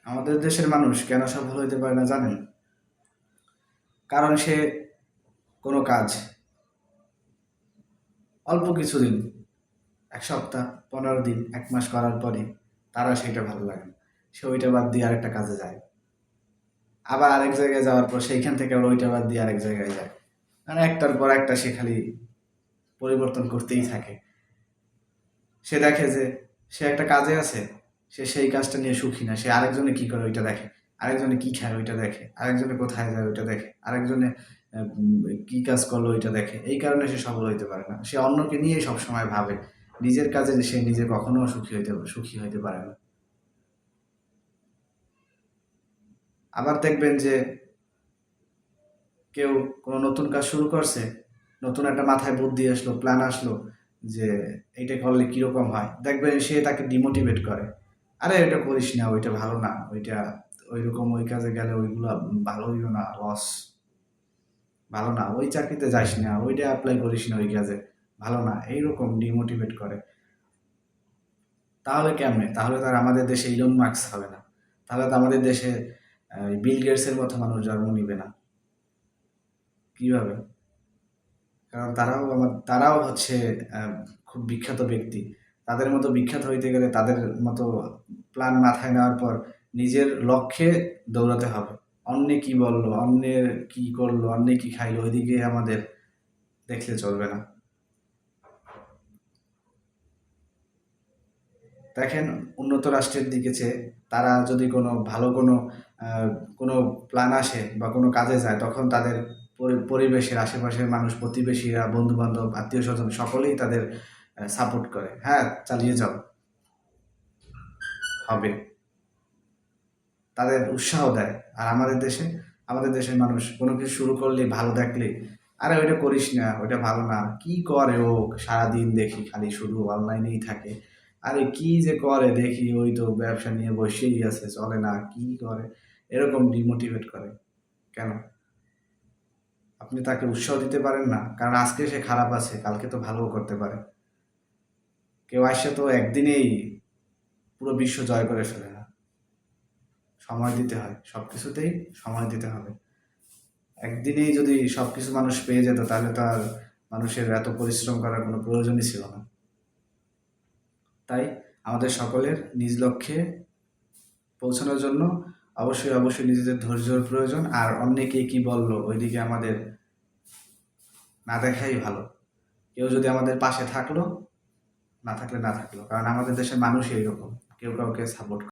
আমাদের দেশের মানুষ কেন সফল হইতে পারে না জানেন? কারণ সে কোনো কাজ অল্প কিছুদিন, ১ সপ্তাহ, ১৫ দিন, ১ মাস করার পরই তার আর সেটা ভালো লাগে না। সে ওইটা বাদ দিয়ে আরেকটা কাজে যায়। আবার আরেক জায়গায় যাওয়ার পর সেইখান থেকে আবার ওইটা বাদ দিয়ে আরেক জায়গায় যায়। মানে একটার পর একটা সে খালি পরিবর্তন করতেই থাকে। সে দেখে যে সে একটা কাজে আছে, সে সেই কাজটা নিয়ে সুখী না। সে আরেকজনে কি করে ওইটা দেখে। আরেকজনে কি খায় ওইটা দেখে। আরেকজনে কোথায় যায় ওইটা দেখে। আরেকজনে কি কাজ করলো ওইটা দেখে। এই কারণে সে সফল হইতে পারে না। সে অন্যকে নিয়েই সবসময় ভাবে। নিজের কাজে সে নিজে কখনো সুখী হইতে পারে না। আবার দেখবেন যে কেউ কোনো নতুন কাজ শুরু করছে, নতুন একটা মাথায় বুদ্ধি আসলো, প্ল্যান আসলো যে এইটা করলে কিরকম হয়। দেখবেন সে তাকে ডিমোটিভেট করে। আরে এটা করিস না, ওইটা ভালো না, ওইটা ওইরকম ওই কাজে গেলে ওইগুলা ভালো হইব না, লস, ভালো না, ওই চাকরিতে যাস না, ওইটা অ্যাপ্লাই করিস না ওই কাজে, ভালো না, এইরকম ডিমোটিভেট করে। তাহলে কেমনে? তাহলে তো আর আমাদের দেশে ইলন মাস্ক হবে না। তাহলে তো আমাদের দেশে বিল গেটসের মতো মানুষ জন্ম নিবে না। কিভাবে? কারণ তারাও হচ্ছে খুব বিখ্যাত ব্যক্তি। তাদের মতো বিখ্যাত হইতে গেলে তাদের মতো প্ল্যান মাথায় নেওয়ার পর নিজের লক্ষ্যে দৌড়াতে হবে। অন্যে কি বলল, অন্যের কি করলো, অন্যে কি খাইলো ওইদিকে আমাদের দেখলে চলবে না। দেখেন, উন্নত রাষ্ট্রের দিকে চেয়ে তারা যদি কোনো ভালো আ কোনো প্ল্যান আসে বা কোনো কাজে যায় তখন তাদের পরিবেশের আশেপাশের মানুষ, প্রতিবেশীরা, বন্ধু-বান্ধব, আত্মীয়স্বজন সকলেই তাদের সাপোর্ট করে। হ্যাঁ, চালিয়ে যাও, হবে। তাদের উৎসাহ দেয়। আর আমাদের দেশের মানুষ কোনো কিছু শুরু করলেই, ভালো দেখলেই, "আরে ওইটা করিস না, ওইটা ভালো না। কি করে ও? সারাদিন দেখি খালি শুধু অনলাইনেই থাকে। আরে কি যে করে দেখি, ওই তো ব্যবসা নিয়ে বইসেই আছে, চলে না, কি করে?" এরকম ডিমোটিভেট করে। কেন? আপনি তাকে উৎসাহ দিতে পারেন না? কারণ আজকে সে খারাপ আছে, কালকে তো ভালোও করতে পারে। কেউ আইসা তো একদিনেই পুরো বিশ্ব জয় করে ফেলে না। সময় দিতে হয়। সবকিছুতেই সময় দিতে হবে। একদিনেই যদি সবকিছু মানুষ পেয়ে যেত তাহলে তো আর মানুষের এত পরিশ্রম করার কোনো প্রয়োজনই ছিল না। তাই আমাদের সকলের নিজ লক্ষ্যে পৌঁছানোর জন্য অবশ্যই নিজেদের ধৈর্যের প্রয়োজন। আর অন্যে কে কি বলল ওইদিকে আমাদের না দেখাই ভালো। কেউ যদি আমাদের পাশে থাকলো, না থাকলে না থাকলো। কারণ আমাদের দেশের মানুষই এইরকম। কেউ কাউকে সাপোর্ট